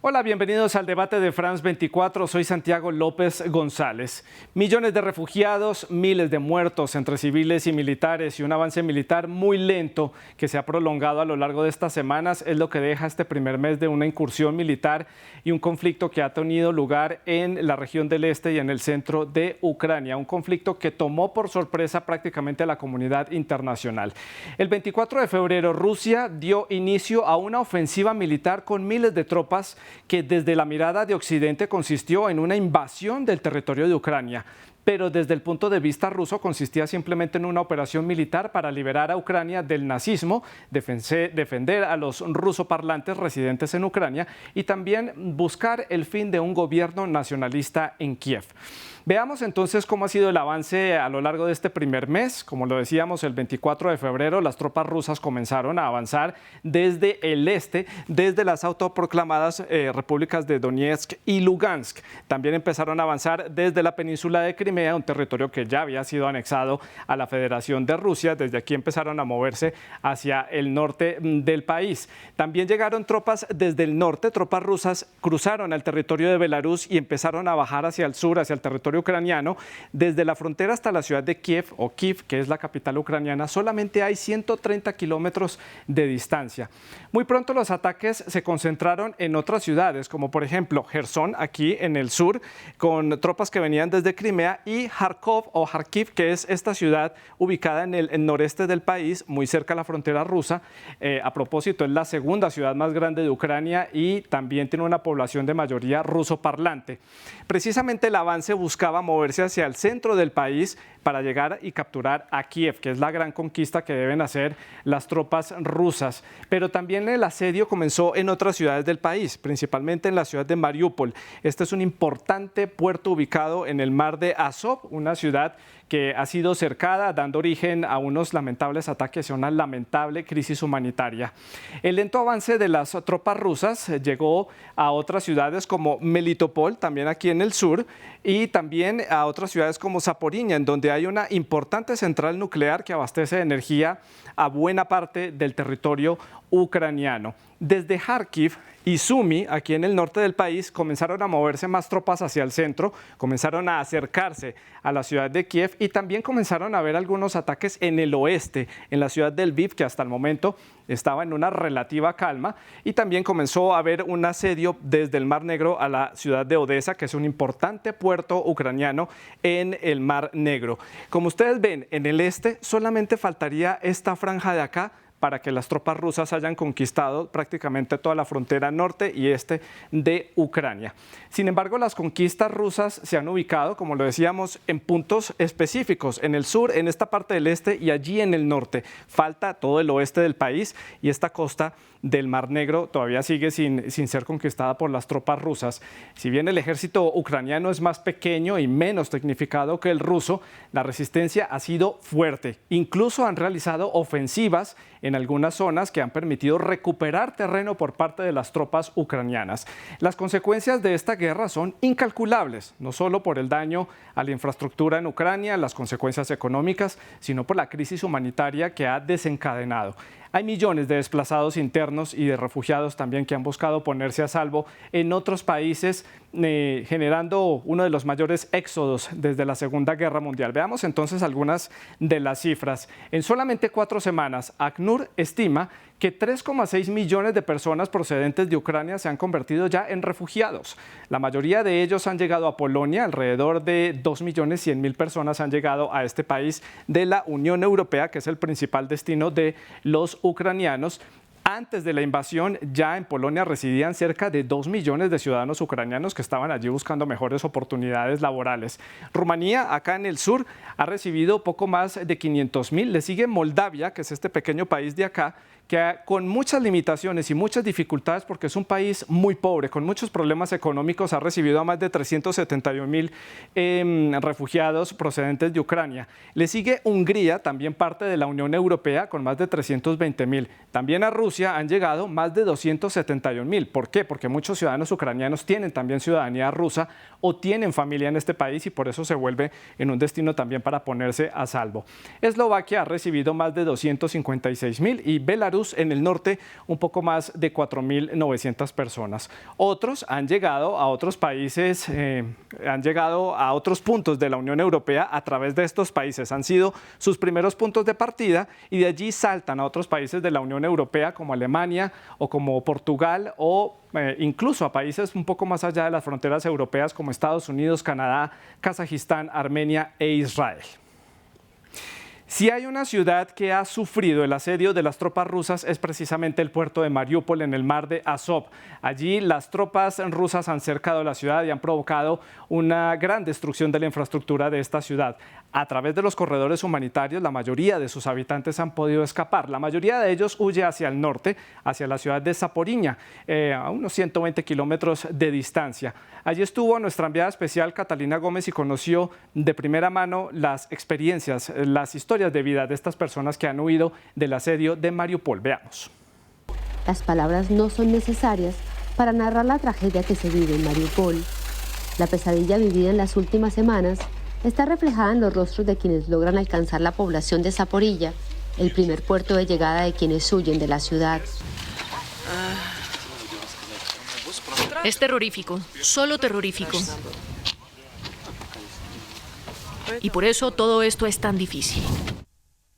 Hola, bienvenidos al debate de France 24. Soy Santiago López González. Millones de refugiados, miles de muertos entre civiles y militares y un avance militar muy lento que se ha prolongado a lo largo de estas semanas es lo que deja este primer mes de una incursión militar y un conflicto que ha tenido lugar en la región del este y en el centro de Ucrania. Un conflicto que tomó por sorpresa prácticamente a la comunidad internacional. El 24 de febrero, Rusia dio inicio a una ofensiva militar con miles de tropas que desde la mirada de Occidente consistió en una invasión del territorio de Ucrania, pero desde el punto de vista ruso consistía simplemente en una operación militar para liberar a Ucrania del nazismo, defender a los rusoparlantes residentes en Ucrania y también buscar el fin de un gobierno nacionalista en Kiev. Veamos entonces cómo ha sido el avance a lo largo de este primer mes. Como lo decíamos, el 24 de febrero las tropas rusas comenzaron a avanzar desde el este, desde las autoproclamadas repúblicas de Donetsk y Lugansk. También empezaron a avanzar desde la península de Crimea, un territorio que ya había sido anexado a la Federación de Rusia. Desde aquí empezaron a moverse hacia el norte del país. También llegaron tropas desde el norte, tropas rusas cruzaron al territorio de Belarus y empezaron a bajar hacia el sur, hacia el territorio ucraniano. Desde la frontera hasta la ciudad de Kiev, o Kyiv, que es la capital ucraniana, solamente hay 130 kilómetros de distancia. Muy pronto los ataques se concentraron en otras ciudades, como por ejemplo Jersón, aquí en el sur, con tropas que venían desde Crimea, y Kharkov o Kharkiv, que es esta ciudad ubicada en el noreste del país, muy cerca a la frontera rusa. A propósito, es la segunda ciudad más grande de Ucrania y también tiene una población de mayoría rusoparlante. Precisamente el avance buscaba moverse hacia el centro del país para llegar y capturar a Kiev, que es la gran conquista que deben hacer las tropas rusas. Pero también el asedio comenzó en otras ciudades del país, principalmente en la ciudad de Mariupol. Este es un importante puerto ubicado en el mar de Azov, una ciudad que ha sido cercada, dando origen a unos lamentables ataques y a una lamentable crisis humanitaria. El lento avance de las tropas rusas llegó a otras ciudades como Melitopol, también aquí en el sur, y también a otras ciudades como Zaporizhia, en donde hay una importante central nuclear que abastece de energía a buena parte del territorio ucraniano. Desde Kharkiv y Sumy, aquí en el norte del país, comenzaron a moverse más tropas hacia el centro, comenzaron a acercarse a la ciudad de Kiev y también comenzaron a haber algunos ataques en el oeste, en la ciudad de Lviv, que hasta el momento estaba en una relativa calma, y también comenzó a haber un asedio desde el Mar Negro a la ciudad de Odesa, que es un importante puerto ucraniano en el Mar Negro. Como ustedes ven, en el este solamente faltaría esta franja de acá para que las tropas rusas hayan conquistado prácticamente toda la frontera norte y este de Ucrania. Sin embargo, las conquistas rusas se han ubicado, como lo decíamos, en puntos específicos, en el sur, en esta parte del este y allí en el norte. Falta todo el oeste del país y esta costa del Mar Negro todavía sigue sin ser conquistada por las tropas rusas. Si bien el ejército ucraniano es más pequeño y menos tecnificado que el ruso, la resistencia ha sido fuerte. Incluso han realizado ofensivas en algunas zonas que han permitido recuperar terreno por parte de las tropas ucranianas. Las consecuencias de esta guerra son incalculables, no solo por el daño a la infraestructura en Ucrania, las consecuencias económicas, sino por la crisis humanitaria que ha desencadenado. Hay millones de desplazados internos y de refugiados también que han buscado ponerse a salvo en otros países, generando uno de los mayores éxodos desde la Segunda Guerra Mundial. Veamos entonces algunas de las cifras. En solamente 4 semanas, ACNUR estima que 3,6 millones de personas procedentes de Ucrania se han convertido ya en refugiados. La mayoría de ellos han llegado a Polonia, alrededor de 2.100.000 personas han llegado a este país de la Unión Europea, que es el principal destino de los ucranianos. Antes de la invasión, ya en Polonia residían cerca de 2 millones de ciudadanos ucranianos que estaban allí buscando mejores oportunidades laborales. Rumanía, acá en el sur, ha recibido poco más de 500.000. Le sigue Moldavia, que es este pequeño país de acá, que con muchas limitaciones y muchas dificultades, porque es un país muy pobre, con muchos problemas económicos, ha recibido a más de 371.000 refugiados procedentes de Ucrania. Le sigue Hungría, también parte de la Unión Europea, con más de 320.000. También a Rusia, Rusia han llegado más de 271.000. ¿Por qué? Porque muchos ciudadanos ucranianos tienen también ciudadanía rusa o tienen familia en este país y por eso se vuelve en un destino también para ponerse a salvo. Eslovaquia ha recibido más de 256.000 y Belarus en el norte un poco más de 4.900 personas. Otros han llegado a otros países, han llegado a otros puntos de la Unión Europea a través de estos países. Han sido sus primeros puntos de partida y de allí saltan a otros países de la Unión Europea como Alemania o como Portugal o incluso a países un poco más allá de las fronteras europeas como Estados Unidos, Canadá, Kazajistán, Armenia e Israel. Si hay una ciudad que ha sufrido el asedio de las tropas rusas es precisamente el puerto de Mariupol en el mar de Azov. Allí las tropas rusas han cercado la ciudad y han provocado una gran destrucción de la infraestructura de esta ciudad. A través de los corredores humanitarios, la mayoría de sus habitantes han podido escapar. La mayoría de ellos huye hacia el norte, hacia la ciudad de Zaporiña, a unos 120 kilómetros de distancia. Allí estuvo nuestra enviada especial Catalina Gómez y conoció de primera mano las experiencias, las historias de vida de estas personas que han huido del asedio de Mariupol. Veamos. Las palabras no son necesarias para narrar la tragedia que se vive en Mariupol. La pesadilla vivida en las últimas semanas está reflejada en los rostros de quienes logran alcanzar la población de Zaporilla, el primer puerto de llegada de quienes huyen de la ciudad. Es terrorífico, solo terrorífico. Y por eso todo esto es tan difícil.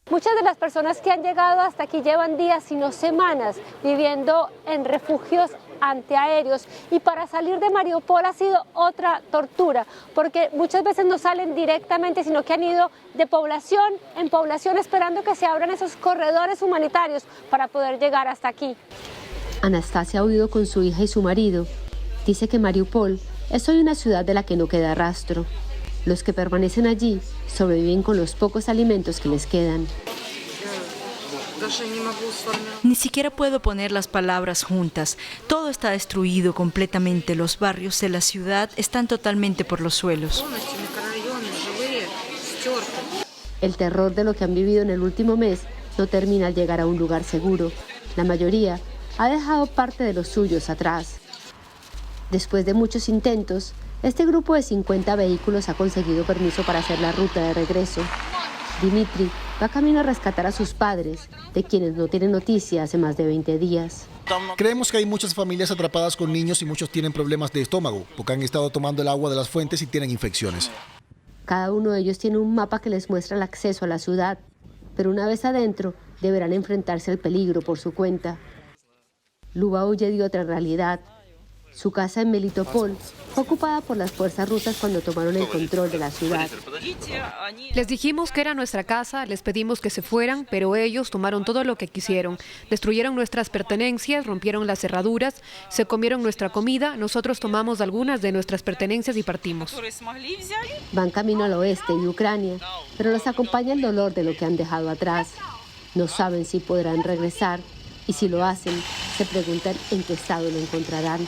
Muchas de las personas que han llegado hasta aquí llevan días, si no semanas, viviendo en refugios antiaéreos y para salir de Mariupol ha sido otra tortura, porque muchas veces no salen directamente, sino que han ido de población en población esperando que se abran esos corredores humanitarios para poder llegar hasta aquí. Anastasia ha huido con su hija y su marido. Dice que Mariupol es hoy una ciudad de la que no queda rastro. Los que permanecen allí sobreviven con los pocos alimentos que les quedan. Ni siquiera puedo poner las palabras juntas. Todo está destruido completamente. Los barrios de la ciudad están totalmente por los suelos. El terror de lo que han vivido en el último mes no termina al llegar a un lugar seguro. La mayoría ha dejado parte de los suyos atrás. Después de muchos intentos, este grupo de 50 vehículos ha conseguido permiso para hacer la ruta de regreso. Dimitri va camino a rescatar a sus padres, de quienes no tienen noticia hace más de 20 días. Creemos que hay muchas familias atrapadas con niños y muchos tienen problemas de estómago, porque han estado tomando el agua de las fuentes y tienen infecciones. Cada uno de ellos tiene un mapa que les muestra el acceso a la ciudad, pero una vez adentro deberán enfrentarse al peligro por su cuenta. Luba huye de otra realidad. Su casa en Melitopol fue ocupada por las fuerzas rusas cuando tomaron el control de la ciudad. Les dijimos que era nuestra casa, les pedimos que se fueran, pero ellos tomaron todo lo que quisieron. Destruyeron nuestras pertenencias, rompieron las cerraduras, se comieron nuestra comida, nosotros tomamos algunas de nuestras pertenencias y partimos. Van camino al oeste de Ucrania, pero los acompaña el dolor de lo que han dejado atrás. No saben si podrán regresar y si lo hacen, se preguntan en qué estado lo encontrarán.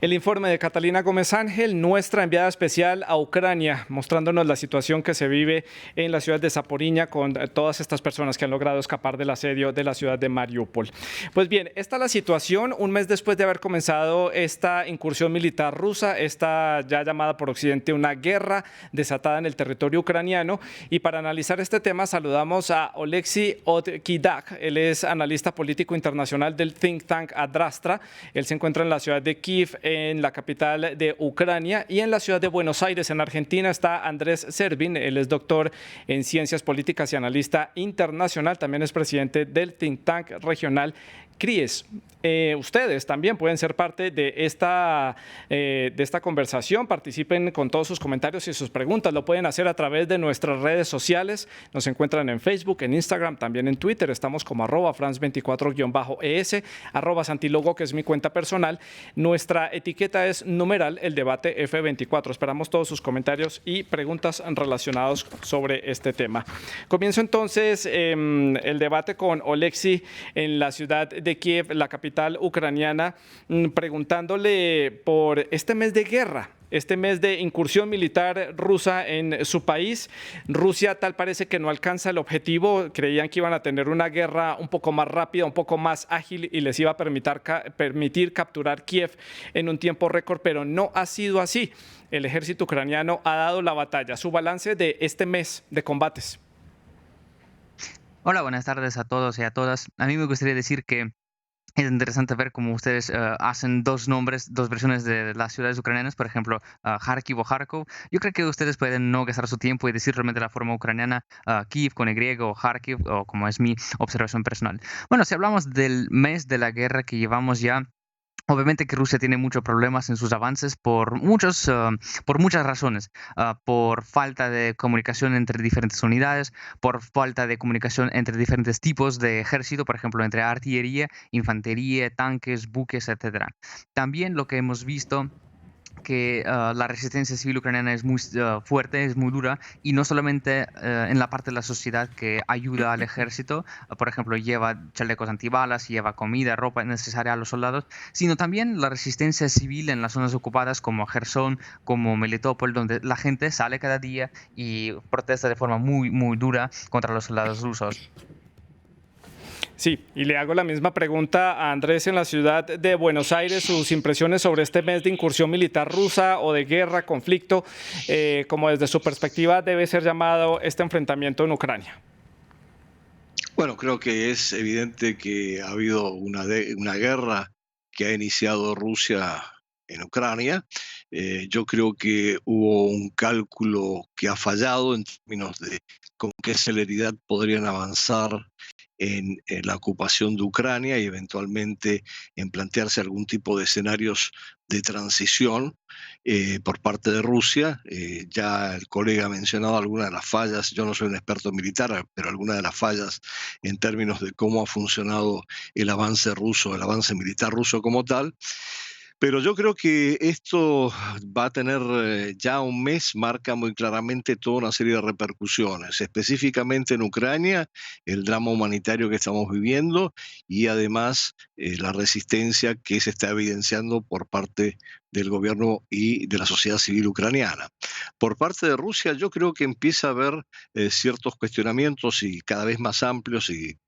El informe de Catalina Gómez Ángel, nuestra enviada especial a Ucrania, mostrándonos la situación que se vive en la ciudad de Zaporiña con todas estas personas que han logrado escapar del asedio de la ciudad de Mariupol. Pues bien, esta es la situación un mes después de haber comenzado esta incursión militar rusa, esta ya llamada por Occidente una guerra desatada en el territorio ucraniano. Y para analizar este tema saludamos a Oleksiy Odkidak. Él es analista político internacional del think tank Adrastra. Él se encuentra en la ciudad de Kiev, en la capital de Ucrania, y en la ciudad de Buenos Aires, en Argentina, está Andrés Servin. Él es doctor en ciencias políticas y analista internacional. También es presidente del think tank regional CRIES. Ustedes también pueden ser parte de esta conversación. Participen con todos sus comentarios y sus preguntas. Lo pueden hacer a través de nuestras redes sociales. Nos encuentran en Facebook, en Instagram, también en Twitter. Estamos como @France24-ES, @Santilogo, que es mi cuenta personal. Nuestra etiqueta es numeral el debate F24. Esperamos todos sus comentarios y preguntas relacionados sobre este tema. Comienzo entonces el debate con Oleksiy en la ciudad de Kiev, la capital ucraniana, preguntándole por este mes de guerra. este mes de incursión militar rusa en su país. Rusia tal parece que no alcanza el objetivo. Creían que iban a tener una guerra un poco más rápida, un poco más ágil y les iba a permitir capturar Kiev en un tiempo récord, pero no ha sido así. El ejército ucraniano ha dado la batalla. Su balance de este mes de combates. Hola, buenas tardes a todos y a todas. A mí me gustaría decir que es interesante ver cómo ustedes hacen dos nombres, dos versiones de las ciudades ucranianas, por ejemplo, Kharkiv o Kharkov. Yo creo que ustedes pueden no gastar su tiempo y decir realmente la forma ucraniana, Kiev con Y o Kharkiv, o como es mi observación personal. Bueno, si hablamos del mes de la guerra que llevamos ya, obviamente que Rusia tiene muchos problemas en sus avances por muchas razones, por falta de comunicación entre diferentes unidades, por falta de comunicación entre diferentes tipos de ejército, por ejemplo, entre artillería, infantería, tanques, buques, etc. También lo que hemos visto que la resistencia civil ucraniana es muy fuerte, es muy dura, y no solamente en la parte de la sociedad que ayuda al ejército, por ejemplo, lleva chalecos antibalas, lleva comida, ropa necesaria a los soldados, sino también la resistencia civil en las zonas ocupadas como Gerson, como Melitopol, donde la gente sale cada día y protesta de forma muy, muy dura contra los soldados rusos. Sí, y le hago la misma pregunta a Andrés en la ciudad de Buenos Aires, sus impresiones sobre este mes de incursión militar rusa o de guerra, conflicto, como desde su perspectiva debe ser llamado este enfrentamiento en Ucrania. Bueno, creo que es evidente que ha habido una guerra que ha iniciado Rusia en Ucrania. Yo creo que hubo un cálculo que ha fallado en términos de con qué celeridad podrían avanzar en la ocupación de Ucrania y eventualmente en plantearse algún tipo de escenarios de transición por parte de Rusia. Ya el colega ha mencionado algunas de las fallas. Yo no soy un experto militar, pero algunas de las fallas en términos de cómo ha funcionado el avance ruso, el avance militar ruso como tal. Pero yo creo que esto va a tener ya un mes, marca muy claramente toda una serie de repercusiones, específicamente en Ucrania, el drama humanitario que estamos viviendo y además la resistencia que se está evidenciando por parte del gobierno y de la sociedad civil ucraniana. Por parte de Rusia, yo creo que empieza a haber ciertos cuestionamientos y cada vez más amplios y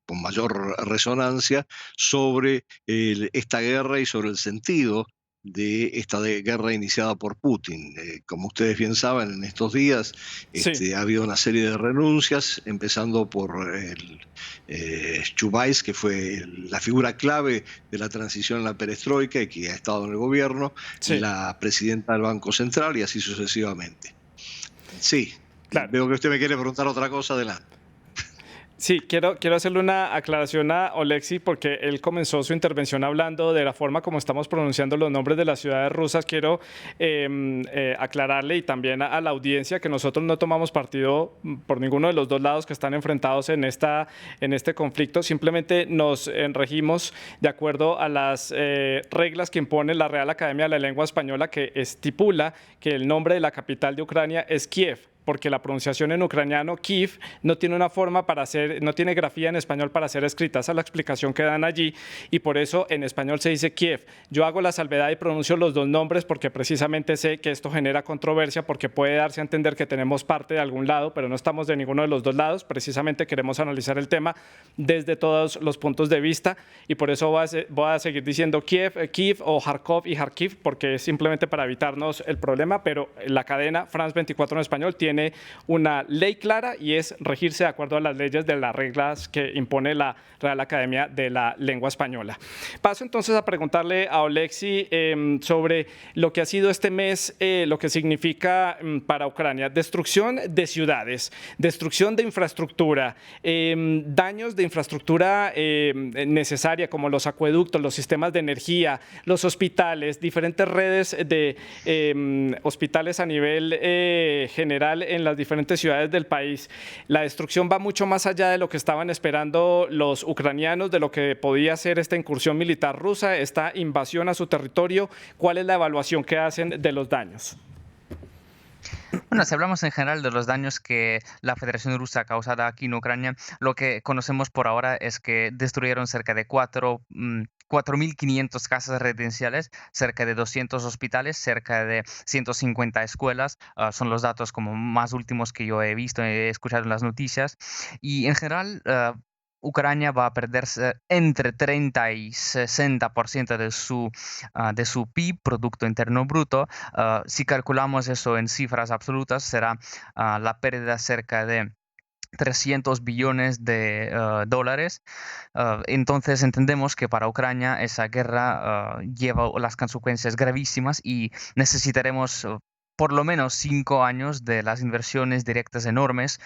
con mayor resonancia sobre esta guerra y sobre el sentido de esta guerra iniciada por Putin. Como ustedes bien saben, en estos días Sí. ha habido una serie de renuncias, empezando por Chubais, que fue la figura clave de la transición en la perestroika y que ha estado en el gobierno, Sí. la presidenta del Banco Central y así sucesivamente. Sí, Claro. veo que usted me quiere preguntar otra cosa, adelante. Sí, quiero hacerle una aclaración a Oleksiy porque él comenzó su intervención hablando de la forma como estamos pronunciando los nombres de las ciudades rusas. Quiero aclararle y también a la audiencia que nosotros no tomamos partido por ninguno de los dos lados que están enfrentados en este conflicto. Simplemente nos regimos de acuerdo a las reglas que impone la Real Academia de la Lengua Española, que estipula que el nombre de la capital de Ucrania es Kiev, porque la pronunciación en ucraniano, Kiev, no tiene una forma no tiene grafía en español para ser escrita. Esa es la explicación que dan allí y por eso en español se dice Kiev. Yo hago la salvedad y pronuncio los dos nombres porque precisamente sé que esto genera controversia, porque puede darse a entender que tenemos parte de algún lado, pero no estamos de ninguno de los dos lados. Precisamente queremos analizar el tema desde todos los puntos de vista y por eso voy a seguir diciendo Kiev o Kharkov y Kharkiv, porque es simplemente para evitarnos el problema, pero la cadena France 24 en español tiene una ley clara y es regirse de acuerdo a las leyes de las reglas que impone la Real Academia de la Lengua Española. Paso entonces a preguntarle a Oleksiy sobre lo que ha sido este mes, lo que significa para Ucrania: destrucción de ciudades, destrucción de infraestructura, daños de infraestructura necesaria como los acueductos, los sistemas de energía, los hospitales, diferentes redes de hospitales a nivel general en las diferentes ciudades del país. La destrucción va mucho más allá de lo que estaban esperando los ucranianos, de lo que podía ser esta incursión militar rusa, esta invasión a su territorio. ¿Cuál es la evaluación que hacen de los daños? Bueno, si hablamos en general de los daños que la Federación Rusa ha causado aquí en Ucrania, lo que conocemos por ahora es que destruyeron cerca de 4 4.500 casas residenciales, cerca de 200 hospitales, cerca de 150 escuelas. Son los datos como más últimos que yo he visto, he escuchado en las noticias. Y en general, Ucrania va a perder entre 30 y 60% de su PIB, Producto Interno Bruto. Si calculamos eso en cifras absolutas, será la pérdida cerca de 300 billones de dólares. Entonces entendemos que para Ucrania esa guerra lleva las consecuencias gravísimas y necesitaremos por lo menos 5 años de las inversiones directas enormes,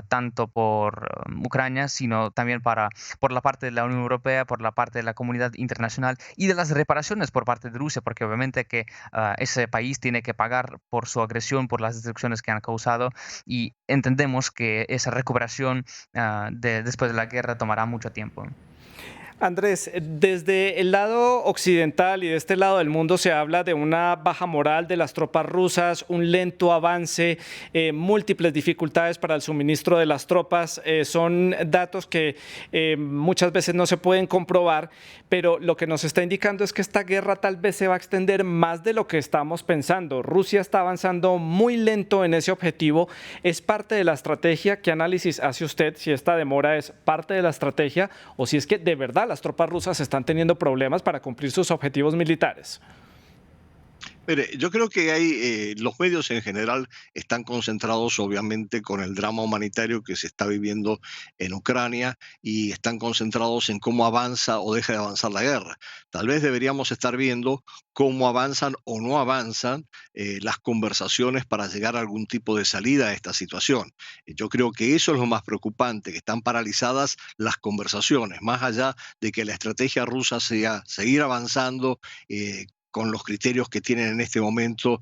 tanto por Ucrania, sino también por la parte de la Unión Europea, por la parte de la comunidad internacional y de las reparaciones por parte de Rusia, porque obviamente que ese país tiene que pagar por su agresión, por las destrucciones que han causado, y entendemos que esa recuperación después de la guerra tomará mucho tiempo. Andrés, desde el lado occidental y de este lado del mundo se habla de una baja moral de las tropas rusas, un lento avance, múltiples dificultades para el suministro de las tropas. Son datos que muchas veces no se pueden comprobar, pero lo que nos está indicando es que esta guerra tal vez se va a extender más de lo que estamos pensando. Rusia está avanzando muy lento en ese objetivo. ¿Es parte de la estrategia? ¿Qué análisis hace usted si esta demora es parte de la estrategia o si es que de verdad las tropas rusas están teniendo problemas para cumplir sus objetivos militares? Mire, yo creo que los medios en general están concentrados obviamente con el drama humanitario que se está viviendo en Ucrania y están concentrados en cómo avanza o deja de avanzar la guerra. Tal vez deberíamos estar viendo cómo avanzan o no avanzan las conversaciones para llegar a algún tipo de salida a esta situación. Yo creo que eso es lo más preocupante, que están paralizadas las conversaciones, más allá de que la estrategia rusa sea seguir avanzando con los criterios que tienen en este momento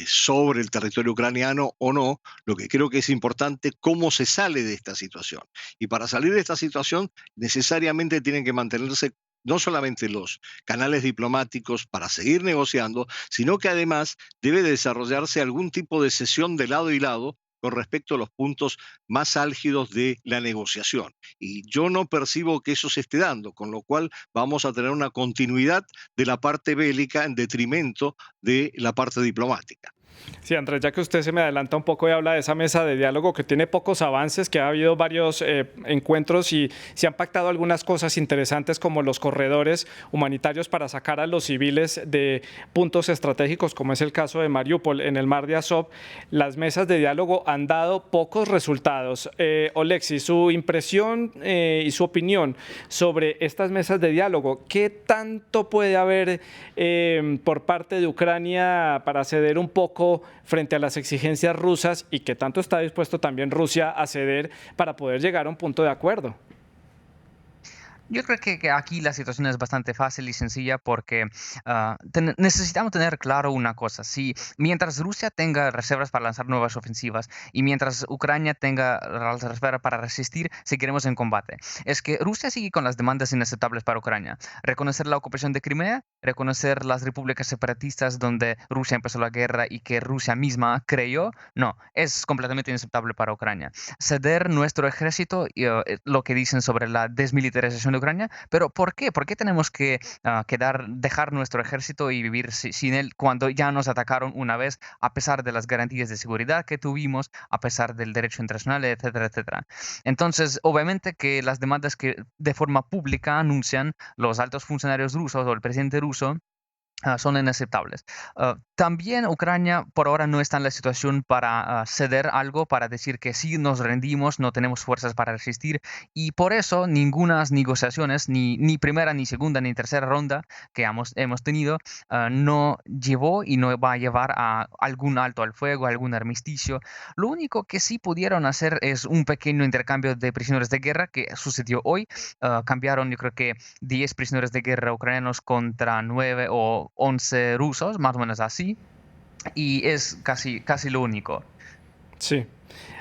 sobre el territorio ucraniano o no. Lo que creo que es importante, cómo se sale de esta situación. Y para salir de esta situación necesariamente tienen que mantenerse no solamente los canales diplomáticos para seguir negociando, sino que además debe desarrollarse algún tipo de sesión de lado y lado con respecto a los puntos más álgidos de la negociación. Y yo no percibo que eso se esté dando, con lo cual vamos a tener una continuidad de la parte bélica en detrimento de la parte diplomática. Sí, Andrés, ya que usted se me adelanta un poco y habla de esa mesa de diálogo que tiene pocos avances, que ha habido varios encuentros y se han pactado algunas cosas interesantes como los corredores humanitarios para sacar a los civiles de puntos estratégicos, como es el caso de Mariupol en el mar de Azov. Las mesas de diálogo han dado pocos resultados. Oleksiy, su impresión y su opinión sobre estas mesas de diálogo, ¿qué tanto puede haber por parte de Ucrania para ceder un poco frente a las exigencias rusas y qué tanto está dispuesto también Rusia a ceder para poder llegar a un punto de acuerdo? Yo creo que aquí la situación es bastante fácil y sencilla porque necesitamos tener claro una cosa. Si mientras Rusia tenga reservas para lanzar nuevas ofensivas y mientras Ucrania tenga las reservas para resistir, seguiremos en combate. Es que Rusia sigue con las demandas inaceptables para Ucrania. Reconocer la ocupación de Crimea, reconocer las repúblicas separatistas donde Rusia empezó la guerra y que Rusia misma creó, no, es completamente inaceptable para Ucrania. Ceder nuestro ejército, lo que dicen sobre la desmilitarización de Ucrania, pero ¿por qué? ¿Por qué tenemos que dejar nuestro ejército y vivir sin él cuando ya nos atacaron una vez, a pesar de las garantías de seguridad que tuvimos, a pesar del derecho internacional, etcétera, etcétera? Entonces, obviamente que las demandas que de forma pública anuncian los altos funcionarios rusos o el presidente ruso son inaceptables. También Ucrania por ahora no está en la situación para ceder algo, para decir que sí nos rendimos, no tenemos fuerzas para resistir, y por eso ningunas negociaciones, ni primera, ni segunda, ni tercera ronda que hemos tenido, no llevó y no va a llevar a algún alto al fuego, algún armisticio. Lo único que sí pudieron hacer es un pequeño intercambio de prisioneros de guerra que sucedió hoy. Cambiaron, yo creo que 10 prisioneros de guerra ucranianos contra 9 o 11 rusos, más o menos así, y es casi lo único. Sí.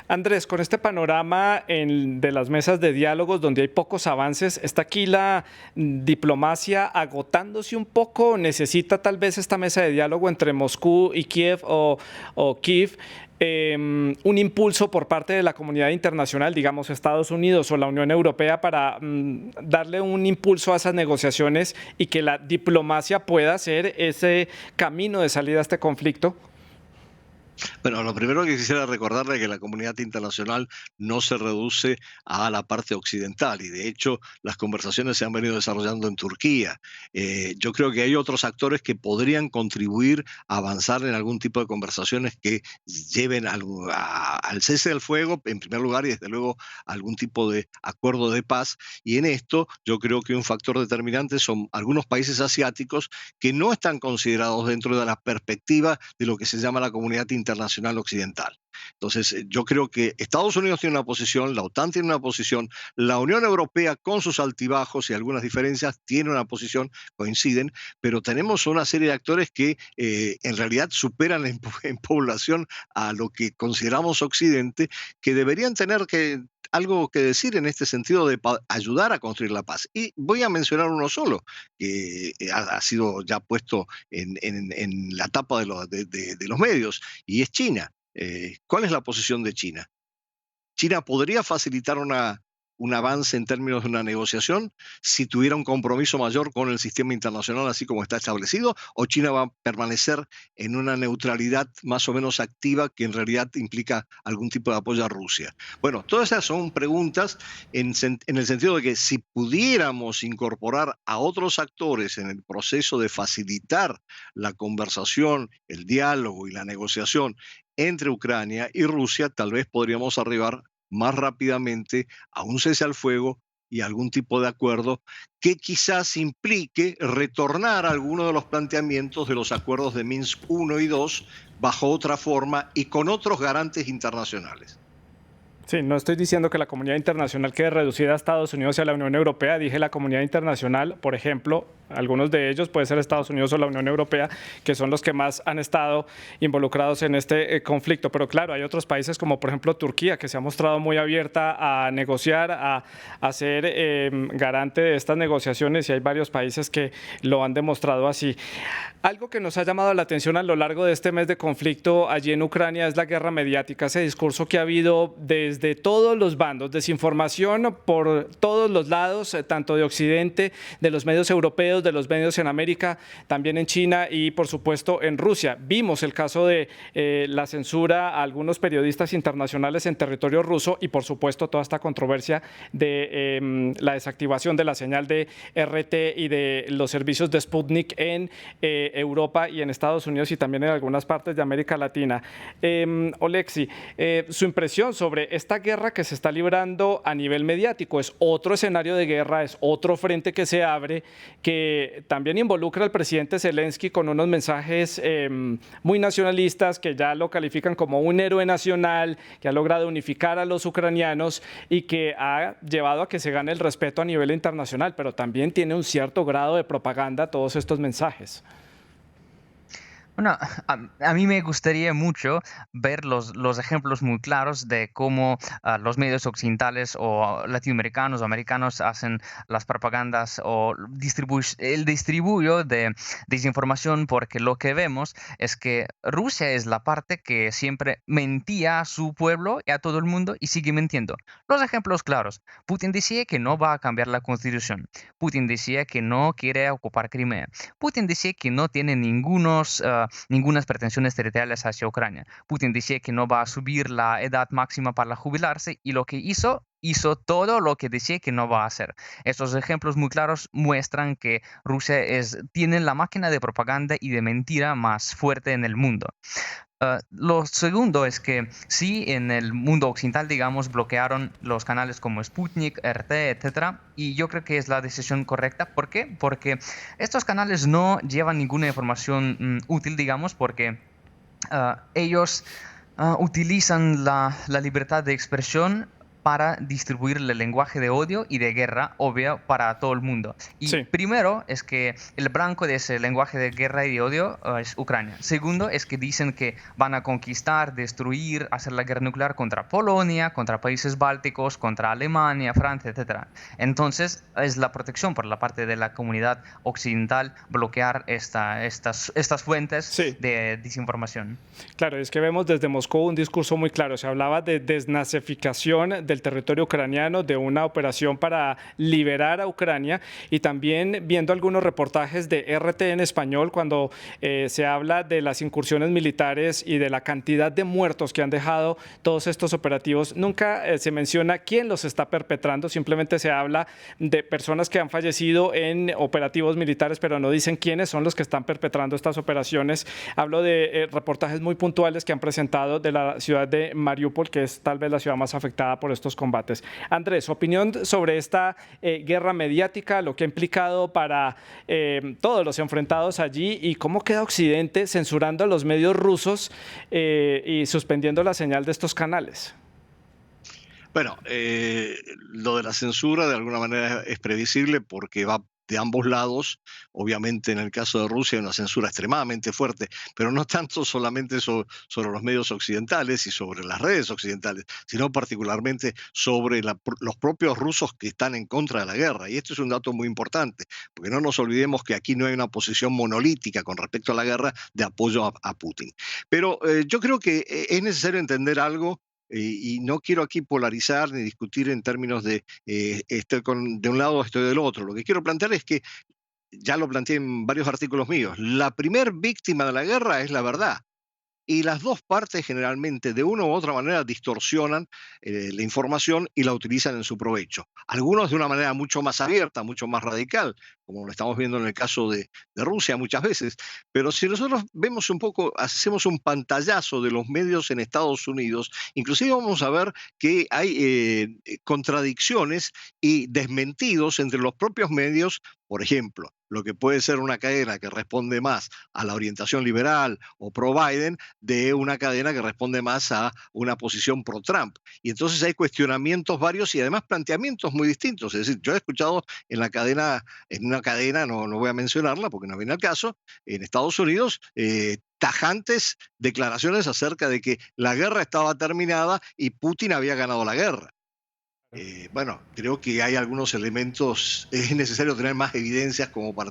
Andrés, con este panorama de las mesas de diálogos donde hay pocos avances, ¿está aquí la diplomacia agotándose un poco? ¿Necesita tal vez esta mesa de diálogo entre Moscú y Kiev o Kiev un impulso por parte de la comunidad internacional, digamos Estados Unidos o la Unión Europea, para darle un impulso a esas negociaciones y que la diplomacia pueda ser ese camino de salida a este conflicto? Bueno, lo primero que quisiera recordarle es que la comunidad internacional no se reduce a la parte occidental y de hecho las conversaciones se han venido desarrollando en Turquía. Yo creo que hay otros actores que podrían contribuir a avanzar en algún tipo de conversaciones que lleven al cese del fuego, en primer lugar, y desde luego a algún tipo de acuerdo de paz. Y en esto yo creo que un factor determinante son algunos países asiáticos que no están considerados dentro de la perspectiva de lo que se llama la comunidad internacional occidental. Entonces, yo creo que Estados Unidos tiene una posición, la OTAN tiene una posición, la Unión Europea con sus altibajos y algunas diferencias tiene una posición, coinciden, pero tenemos una serie de actores que en realidad superan en población a lo que consideramos Occidente, que deberían tener algo que decir en este sentido de ayudar a construir la paz. Y voy a mencionar uno solo, que ha sido ya puesto en la tapa de los medios, y es China. ¿Cuál es la posición de China? ¿China podría facilitar un avance en términos de una negociación si tuviera un compromiso mayor con el sistema internacional así como está establecido? ¿O China va a permanecer en una neutralidad más o menos activa que en realidad implica algún tipo de apoyo a Rusia? Bueno, todas esas son preguntas en el sentido de que si pudiéramos incorporar a otros actores en el proceso de facilitar la conversación, el diálogo y la negociación entre Ucrania y Rusia, tal vez podríamos arribar más rápidamente a un cese al fuego y algún tipo de acuerdo que quizás implique retornar a alguno de los planteamientos de los acuerdos de Minsk I y II bajo otra forma y con otros garantes internacionales. Sí, no estoy diciendo que la comunidad internacional quede reducida a Estados Unidos y a la Unión Europea. Dije la comunidad internacional, por ejemplo, algunos de ellos puede ser Estados Unidos o la Unión Europea, que son los que más han estado involucrados en este conflicto. Pero claro, hay otros países como por ejemplo Turquía, que se ha mostrado muy abierta a negociar, a ser garante de estas negociaciones, y hay varios países que lo han demostrado así. Algo que nos ha llamado la atención a lo largo de este mes de conflicto allí en Ucrania es la guerra mediática, ese discurso que ha habido desde todos los bandos, desinformación por todos los lados, tanto de Occidente, de los medios europeos, de los medios en América, también en China y por supuesto en Rusia. Vimos el caso de la censura a algunos periodistas internacionales en territorio ruso y por supuesto toda esta controversia de la desactivación de la señal de RT y de los servicios de Sputnik en Europa y en Estados Unidos y también en algunas partes de América Latina. Oleksiy, su impresión sobre esta guerra que se está librando a nivel mediático. Es otro escenario de guerra, es otro frente que se abre, que también involucra al presidente Zelensky con unos mensajes muy nacionalistas que ya lo califican como un héroe nacional, que ha logrado unificar a los ucranianos y que ha llevado a que se gane el respeto a nivel internacional, pero también tiene un cierto grado de propaganda todos estos mensajes. Bueno, a mí me gustaría mucho ver los ejemplos muy claros de cómo los medios occidentales o latinoamericanos o americanos hacen las propagandas o el distribuyo de desinformación, porque lo que vemos es que Rusia es la parte que siempre mentía a su pueblo y a todo el mundo y sigue mintiendo. Los ejemplos claros: Putin decía que no va a cambiar la constitución, Putin decía que no quiere ocupar Crimea, Putin decía que no tiene ninguna pretensiones territoriales hacia Ucrania. Putin decía que no va a subir la edad máxima para jubilarse y lo que hizo todo lo que decía que no va a hacer. Estos ejemplos muy claros muestran que Rusia tiene la máquina de propaganda y de mentira más fuerte en el mundo. Lo segundo es que sí, en el mundo occidental, digamos, bloquearon los canales como Sputnik, RT, etcétera, y yo creo que es la decisión correcta. ¿Por qué? Porque estos canales no llevan ninguna información útil, digamos, porque ellos utilizan la libertad de expresión para distribuir el lenguaje de odio y de guerra, obvio, para todo el mundo. Y Sí. primero es que el blanco de ese lenguaje de guerra y de odio es Ucrania. Segundo es que dicen que van a conquistar, destruir, hacer la guerra nuclear contra Polonia, contra países bálticos, contra Alemania, Francia, etc. Entonces es la protección por la parte de la comunidad occidental bloquear estas fuentes Sí. de desinformación. Claro, es que vemos desde Moscú un discurso muy claro. Se hablaba de desnazificación del territorio ucraniano, de una operación para liberar a Ucrania, y también viendo algunos reportajes de RT en español cuando se habla de las incursiones militares y de la cantidad de muertos que han dejado todos estos operativos. Nunca se menciona quién los está perpetrando, simplemente se habla de personas que han fallecido en operativos militares, pero no dicen quiénes son los que están perpetrando estas operaciones. Hablo de reportajes muy puntuales que han presentado de la ciudad de Mariupol, que es tal vez la ciudad más afectada por estos combates. Andrés, opinión sobre esta guerra mediática, lo que ha implicado para todos los enfrentados allí, y cómo queda Occidente censurando a los medios rusos y suspendiendo la señal de estos canales. Bueno, lo de la censura de alguna manera es previsible porque va de ambos lados. Obviamente en el caso de Rusia hay una censura extremadamente fuerte, pero no tanto solamente sobre los medios occidentales y sobre las redes occidentales, sino particularmente sobre los propios rusos que están en contra de la guerra. Y esto es un dato muy importante, porque no nos olvidemos que aquí no hay una posición monolítica con respecto a la guerra de apoyo a Putin. Pero yo creo que es necesario entender algo. Y no quiero aquí polarizar ni discutir en términos de estoy de un lado o estoy del otro. Lo que quiero plantear es que, ya lo planteé en varios artículos míos, la primer víctima de la guerra es la verdad. Y las dos partes generalmente de una u otra manera distorsionan la información y la utilizan en su provecho. Algunos de una manera mucho más abierta, mucho más radical, como lo estamos viendo en el caso de Rusia muchas veces. Pero si nosotros vemos un poco, hacemos un pantallazo de los medios en Estados Unidos, inclusive vamos a ver que hay contradicciones y desmentidos entre los propios medios. Por ejemplo, lo que puede ser una cadena que responde más a la orientación liberal o pro-Biden de una cadena que responde más a una posición pro-Trump. Y entonces hay cuestionamientos varios y además planteamientos muy distintos. Es decir, yo he escuchado en una cadena, no voy a mencionarla porque no viene al caso, en Estados Unidos, tajantes declaraciones acerca de que la guerra estaba terminada y Putin había ganado la guerra. Bueno, creo que hay algunos elementos, es necesario tener más evidencias como para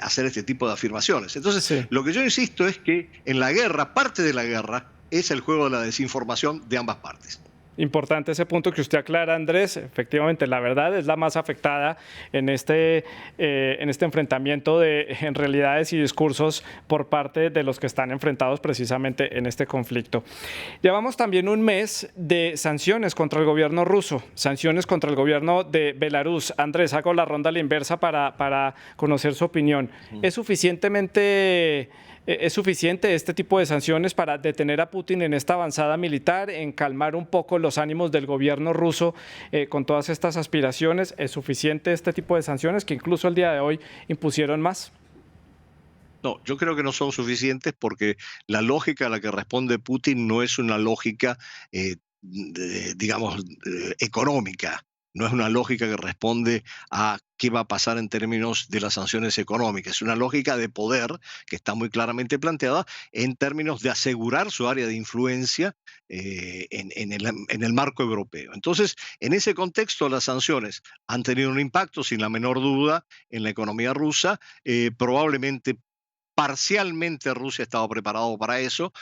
hacer este tipo de afirmaciones. Entonces, Sí. lo que yo insisto es que en la guerra, parte de la guerra es el juego de la desinformación de ambas partes. Importante ese punto que usted aclara, Andrés. Efectivamente, la verdad es la más afectada en este enfrentamiento en realidades y discursos por parte de los que están enfrentados precisamente en este conflicto. Llevamos también un mes de sanciones contra el gobierno ruso, sanciones contra el gobierno de Belarus. Andrés, hago la ronda a la inversa para conocer su opinión. ¿Es suficiente este tipo de sanciones para detener a Putin en esta avanzada militar, en calmar un poco los ánimos del gobierno ruso con todas estas aspiraciones? ¿Es suficiente este tipo de sanciones que incluso el día de hoy impusieron más? No, yo creo que no son suficientes porque la lógica a la que responde Putin no es una lógica, digamos, económica. No es una lógica que responde a qué va a pasar en términos de las sanciones económicas. Es una lógica de poder que está muy claramente planteada en términos de asegurar su área de influencia en el marco europeo. Entonces, en ese contexto, las sanciones han tenido un impacto, sin la menor duda, en la economía rusa. Probablemente parcialmente Rusia estaba preparado para eso.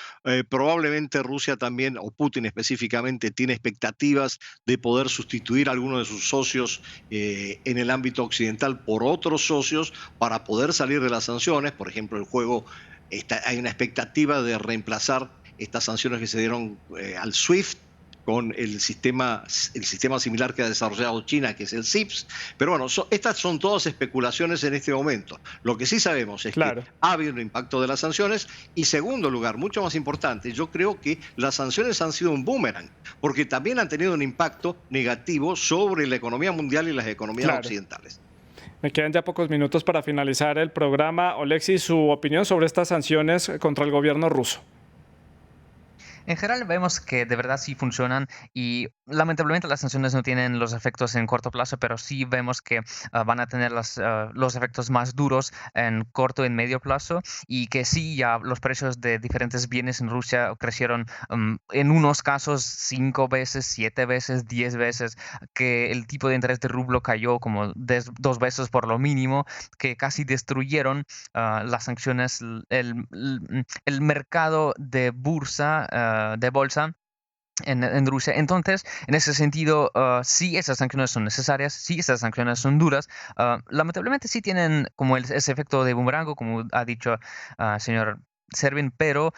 Probablemente Rusia también, o Putin específicamente, tiene expectativas de poder sustituir a algunos de sus socios en el ámbito occidental por otros socios para poder salir de las sanciones. Por ejemplo, hay una expectativa de reemplazar estas sanciones que se dieron al SWIFT con el sistema similar que ha desarrollado China, que es el CIPS. Pero bueno, estas son todas especulaciones en este momento. Lo que sí sabemos es que ha habido un impacto de las sanciones y, segundo lugar, mucho más importante, yo creo que las sanciones han sido un boomerang, porque también han tenido un impacto negativo sobre la economía mundial y las economías occidentales. Me quedan ya pocos minutos para finalizar el programa. Oleksiy, su opinión sobre estas sanciones contra el gobierno ruso. En general vemos que de verdad sí funcionan y lamentablemente las sanciones no tienen los efectos en corto plazo, pero sí vemos que van a tener los efectos más duros en corto y en medio plazo y que sí ya los precios de diferentes bienes en Rusia crecieron en unos casos 5 veces, 7 veces, 10 veces, que el tipo de interés de rublo cayó como 2 veces por lo mínimo, que casi destruyeron las sanciones, el mercado de bolsa en Rusia. Entonces, en ese sentido, sí, esas sanciones son necesarias, sí, esas sanciones son duras. Lamentablemente sí tienen como ese efecto de boomerang, como ha dicho señor Servin, pero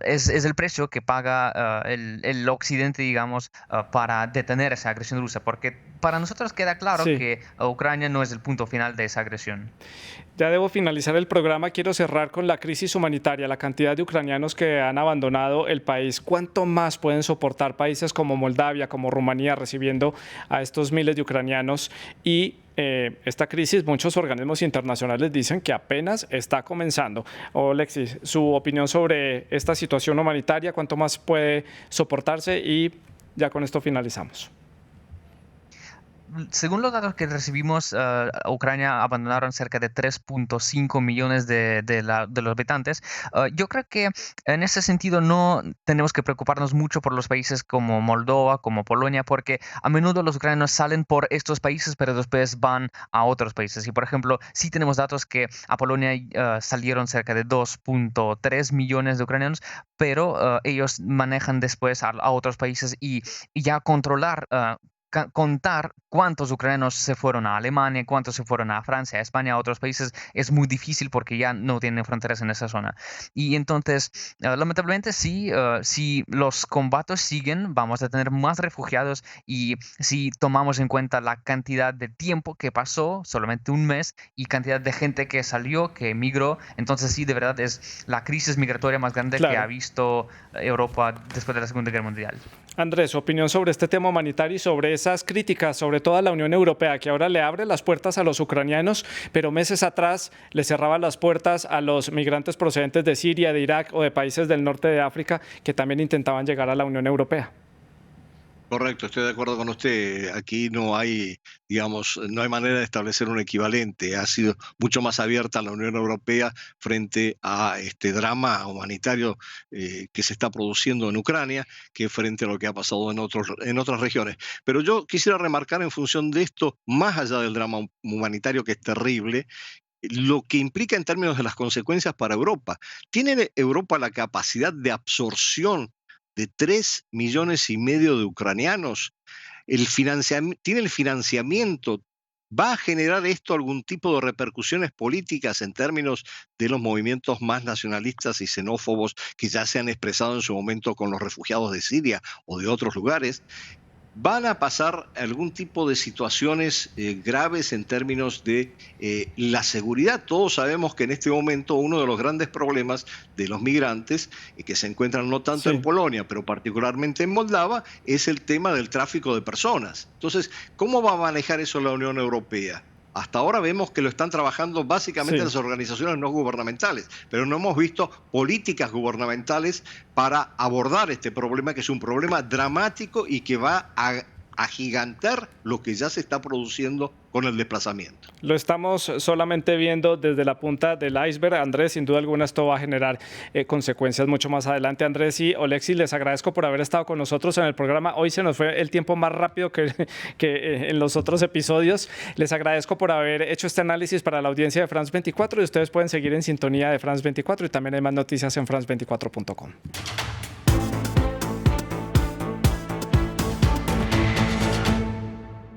es el precio que paga el Occidente, digamos, para detener esa agresión rusa, porque para nosotros queda claro que Ucrania no es el punto final de esa agresión. Ya debo finalizar el programa. Quiero cerrar con la crisis humanitaria, la cantidad de ucranianos que han abandonado el país. ¿Cuánto más pueden soportar países como Moldavia, como Rumanía, recibiendo a estos miles de ucranianos? Y esta crisis, muchos organismos internacionales dicen que apenas está comenzando. Alexis, su opinión sobre esta situación humanitaria, ¿cuánto más puede soportarse? Y ya con esto finalizamos. Según los datos que recibimos, Ucrania abandonaron cerca de 3.5 millones de los habitantes. Yo creo que en ese sentido no tenemos que preocuparnos mucho por los países como Moldova, como Polonia, porque a menudo los ucranianos salen por estos países, pero después van a otros países. Y por ejemplo, sí tenemos datos que a Polonia salieron cerca de 2.3 millones de ucranianos, pero ellos manejan después a otros países y ya controlar contar cuántos ucranianos se fueron a Alemania, cuántos se fueron a Francia, a España, a otros países, es muy difícil porque ya no tienen fronteras en esa zona. Y entonces, lamentablemente, sí, si los combates siguen, vamos a tener más refugiados y si tomamos en cuenta la cantidad de tiempo que pasó, solamente un mes, y cantidad de gente que salió, que emigró, entonces sí, de verdad es la crisis migratoria más grande que ha visto Europa después de la Segunda Guerra Mundial. Andrés, su opinión sobre este tema humanitario y sobre esas críticas, sobre todo a la Unión Europea, que ahora le abre las puertas a los ucranianos, pero meses atrás le cerraba las puertas a los migrantes procedentes de Siria, de Irak o de países del norte de África que también intentaban llegar a la Unión Europea. Correcto, estoy de acuerdo con usted. Aquí no hay, digamos, no hay manera de establecer un equivalente. Ha sido mucho más abierta la Unión Europea frente a este drama humanitario que se está produciendo en Ucrania que frente a lo que ha pasado en otras regiones. Pero yo quisiera remarcar en función de esto, más allá del drama humanitario que es terrible, lo que implica en términos de las consecuencias para Europa. ¿Tiene Europa la capacidad de absorción de 3,5 millones de ucranianos? ¿Tiene el financiamiento? ¿Va a generar esto algún tipo de repercusiones políticas en términos de los movimientos más nacionalistas y xenófobos que ya se han expresado en su momento con los refugiados de Siria o de otros lugares? ¿Van a pasar algún tipo de situaciones graves en términos de la seguridad? Todos sabemos que en este momento uno de los grandes problemas de los migrantes que se encuentran no tanto en Polonia, pero particularmente en Moldava, es el tema del tráfico de personas. Entonces, ¿cómo va a manejar eso la Unión Europea? Hasta ahora vemos que lo están trabajando básicamente las organizaciones no gubernamentales, pero no hemos visto políticas gubernamentales para abordar este problema, que es un problema dramático y que va a agigantar lo que ya se está produciendo con el desplazamiento. Lo estamos solamente viendo desde la punta del iceberg, Andrés. Sin duda alguna esto va a generar consecuencias mucho más adelante. Andrés y Alexis, les agradezco por haber estado con nosotros en el programa. Hoy se nos fue el tiempo más rápido que en los otros episodios. Les agradezco por haber hecho este análisis para la audiencia de France 24 y ustedes pueden seguir en sintonía de France 24 y también hay más noticias en france24.com.